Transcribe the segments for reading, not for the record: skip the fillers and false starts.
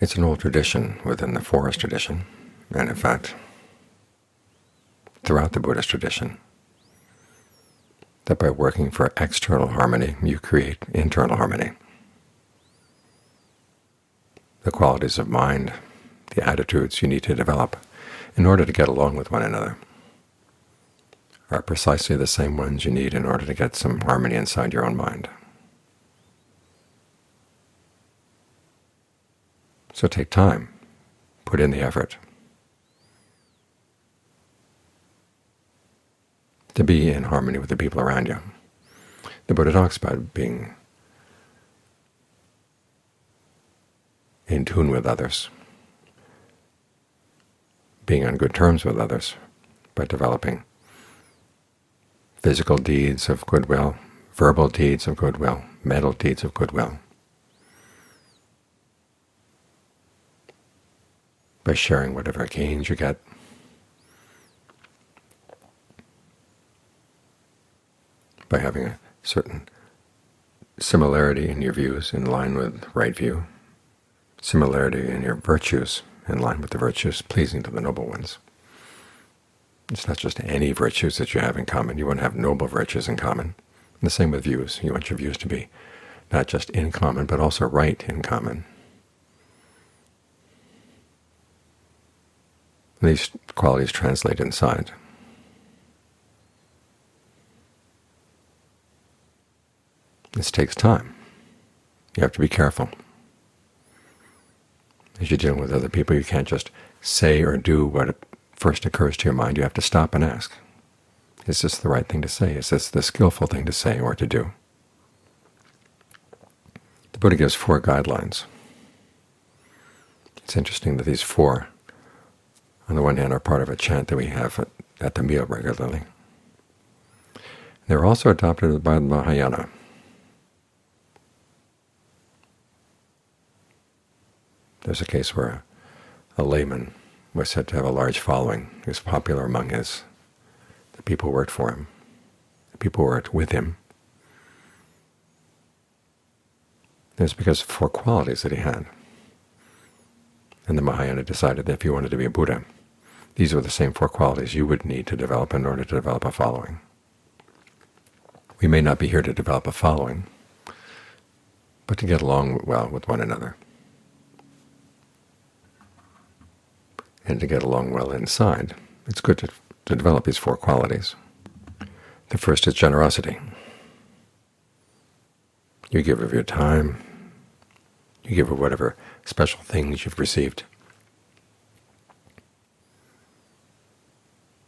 It's an old tradition within the forest tradition, and in fact throughout the Buddhist tradition, that by working for external harmony you create internal harmony. The qualities of mind, the attitudes you need to develop in order to get along with one another, are precisely the same ones you need in order to get some harmony inside your own mind. So take time, put in the effort to be in harmony with the people around you. The Buddha talks about being in tune with others, being on good terms with others, by developing physical deeds of goodwill, verbal deeds of goodwill, mental deeds of goodwill, by sharing whatever gains you get, by having a certain similarity in your views in line with right view, similarity in your virtues in line with the virtues pleasing to the noble ones. It's not just any virtues that you have in common. You want to have noble virtues in common. And the same with views. You want your views to be not just in common, but also right in common. And these qualities translate inside. This takes time. You have to be careful. As you're dealing with other people, you can't just say or do what first occurs to your mind. You have to stop and ask, is this the right thing to say? Is this the skillful thing to say or to do? The Buddha gives 4 guidelines. It's interesting that these 4, on the one hand, are part of a chant that we have at the meal regularly. They're also adopted by the Mahayana. There's a case where a layman was said to have a large following. He was popular among the people who worked for him, the people who worked with him. It's because of 4 qualities that he had. And the Mahayana decided that if you wanted to be a Buddha, these were the same 4 qualities you would need to develop in order to develop a following. We may not be here to develop a following, but to get along well with one another, and to get along well inside. It's good to develop these 4 qualities. The first is generosity. You give of your time, you give of whatever special things you've received,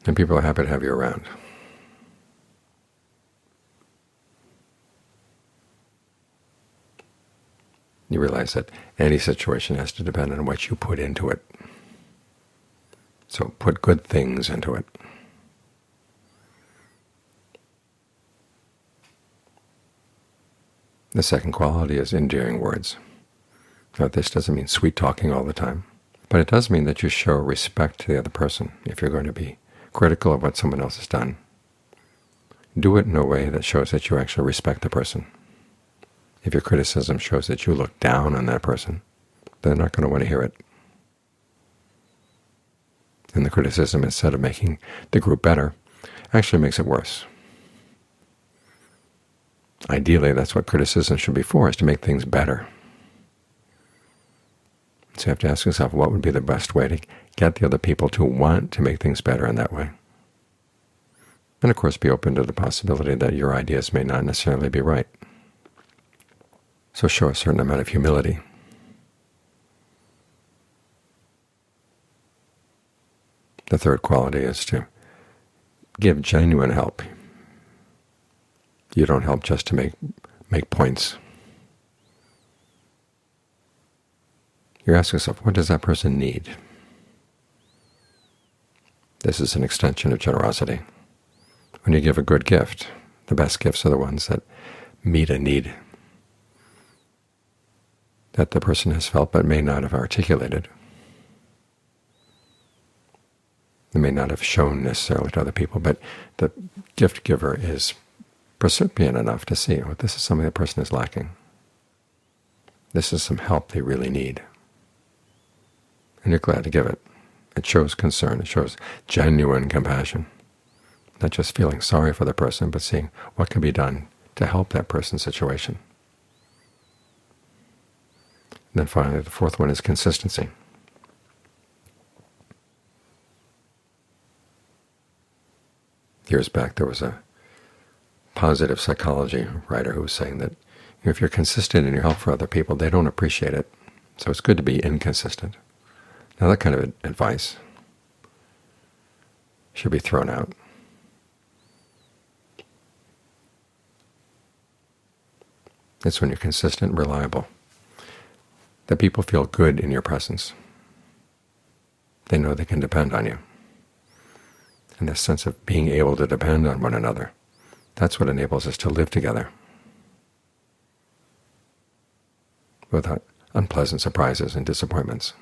and people are happy to have you around. You realize that any situation has to depend on what you put into it. So put good things into it. The second quality is endearing words. Now, this doesn't mean sweet talking all the time, but it does mean that you show respect to the other person. If you're going to be critical of what someone else has done, do it in a way that shows that you actually respect the person. If your criticism shows that you look down on that person, they're not going to want to hear it. And the criticism, instead of making the group better, actually makes it worse. Ideally, that's what criticism should be for, is to make things better. So you have to ask yourself, what would be the best way to get the other people to want to make things better in that way? And of course be open to the possibility that your ideas may not necessarily be right. So show a certain amount of humility. The third quality is to give genuine help. You don't help just to make points. You ask yourself, what does that person need? This is an extension of generosity. When you give a good gift, the best gifts are the ones that meet a need that the person has felt but may not have articulated. They may not have shown necessarily to other people, but the gift giver is percipient enough to see, oh, this is something the person is lacking. This is some help they really need. and you're glad to give it. It shows concern. It shows genuine compassion, not just feeling sorry for the person, but seeing what can be done to help that person's situation. And then finally, the fourth one is consistency. Years back, there was a positive psychology writer who was saying that if you're consistent in your help for other people, they don't appreciate it. So it's good to be inconsistent. Now that kind of advice should be thrown out. It's when you're consistent and reliable that people feel good in your presence. They know they can depend on you. And this sense of being able to depend on one another, that's what enables us to live together without unpleasant surprises and disappointments.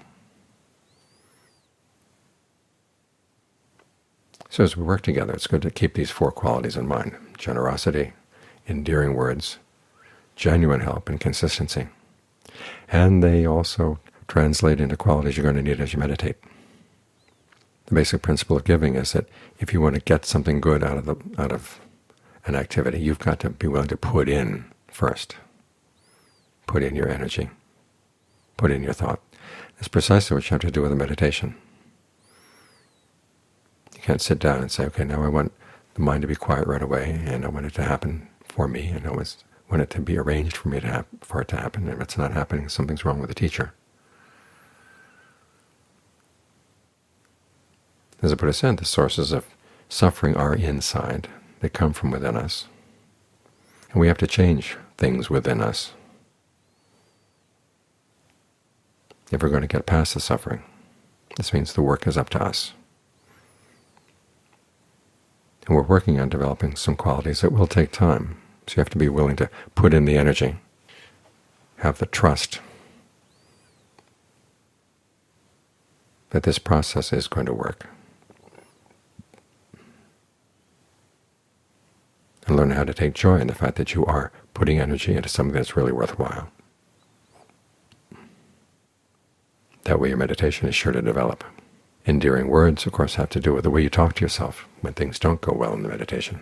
So as we work together, it's good to keep these four qualities in mind: generosity, endearing words, genuine help, and consistency. And they also translate into qualities you're going to need as you meditate. The basic principle of giving is that if you want to get something good out of an activity, you've got to be willing to put in first. Put in your energy. Put in your thought. It's precisely what you have to do with a meditation. You can't sit down and say, okay, now I want the mind to be quiet right away, and I want it to happen for me, and I want it to be arranged for me for it to happen. And if it's not happening, something's wrong with the teacher. As the Buddha said, the sources of suffering are inside. They come from within us. And we have to change things within us if we're going to get past the suffering. This means the work is up to us. And we're working on developing some qualities that will take time. So you have to be willing to put in the energy, have the trust that this process is going to work, and learn how to take joy in the fact that you are putting energy into something that's really worthwhile. That way your meditation is sure to develop. Endearing words, of course, have to do with the way you talk to yourself when things don't go well in the meditation.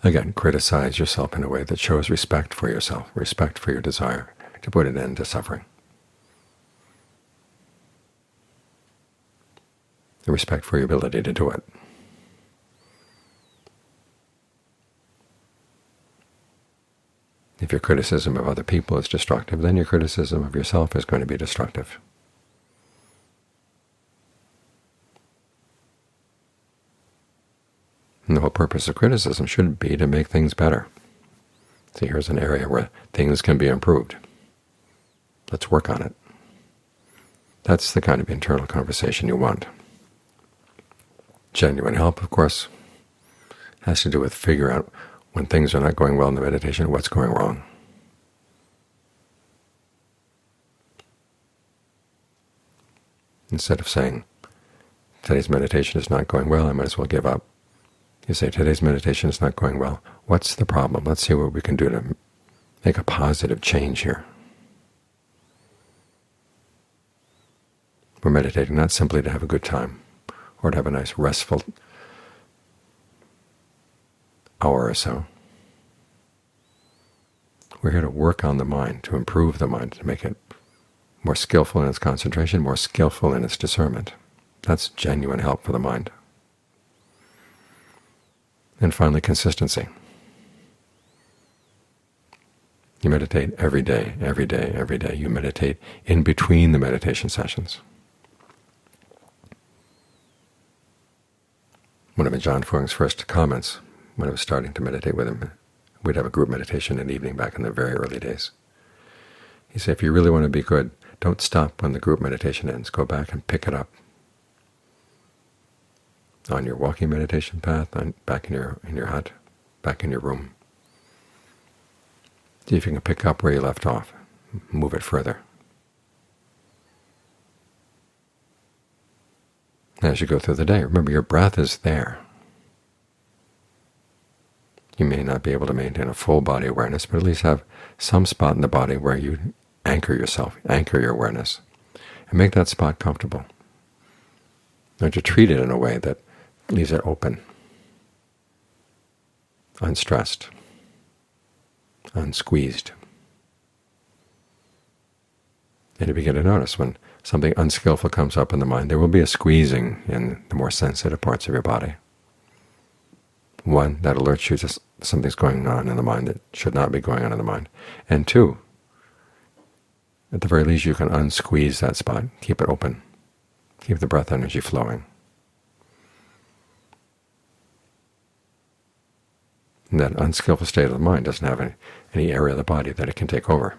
Again, criticize yourself in a way that shows respect for yourself, respect for your desire to put an end to suffering. The respect for your ability to do it. If your criticism of other people is destructive, then your criticism of yourself is going to be destructive. And the whole purpose of criticism should be to make things better. See, here's an area where things can be improved. Let's work on it. That's the kind of internal conversation you want. Genuine help, of course, has to do with figure out when things are not going well in the meditation, what's going wrong. Instead of saying, today's meditation is not going well, I might as well give up. You say, today's meditation is not going well. What's the problem? Let's see what we can do to make a positive change here. We're meditating not simply to have a good time or to have a nice restful hour or so. We're here to work on the mind, to improve the mind, to make it more skillful in its concentration, more skillful in its discernment. That's genuine help for the mind. And finally, consistency. You meditate every day, every day, every day. You meditate in between the meditation sessions. One of John Fuang's first comments when I was starting to meditate with him, we'd have a group meditation in the evening back in the very early days. He said, if you really want to be good, don't stop when the group meditation ends. Go back and pick it up on your walking meditation path, back in your hut, back in your room. See if you can pick up where you left off, move it further. As you go through the day, remember your breath is there. You may not be able to maintain a full body awareness, but at least have some spot in the body where you anchor yourself, anchor your awareness. and make that spot comfortable. Or to treat it in a way that leaves it open, unstressed, unsqueezed. And you begin to notice when something unskillful comes up in the mind, there will be a squeezing in the more sensitive parts of your body. One, that alerts you to something's going on in the mind that should not be going on in the mind. And two, at the very least you can unsqueeze that spot, keep it open, keep the breath energy flowing. And that unskillful state of the mind doesn't have any area of the body that it can take over.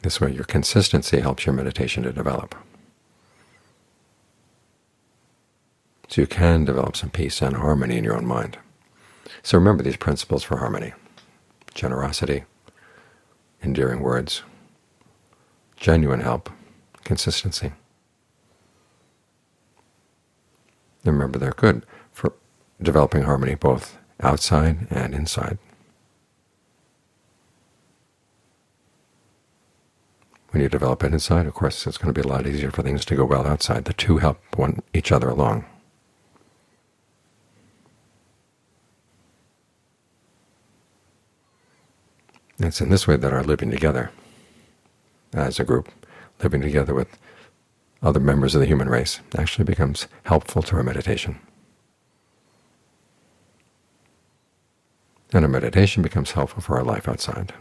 This way your consistency helps your meditation to develop. So you can develop some peace and harmony in your own mind. So remember these principles for harmony: generosity, endearing words, genuine help, consistency. Remember they're good for developing harmony both outside and inside. When you develop it inside, of course, it's going to be a lot easier for things to go well outside. The two help each other along. It's in this way that our living together as a group, living together with other members of the human race, actually becomes helpful to our meditation. And our meditation becomes helpful for our life outside.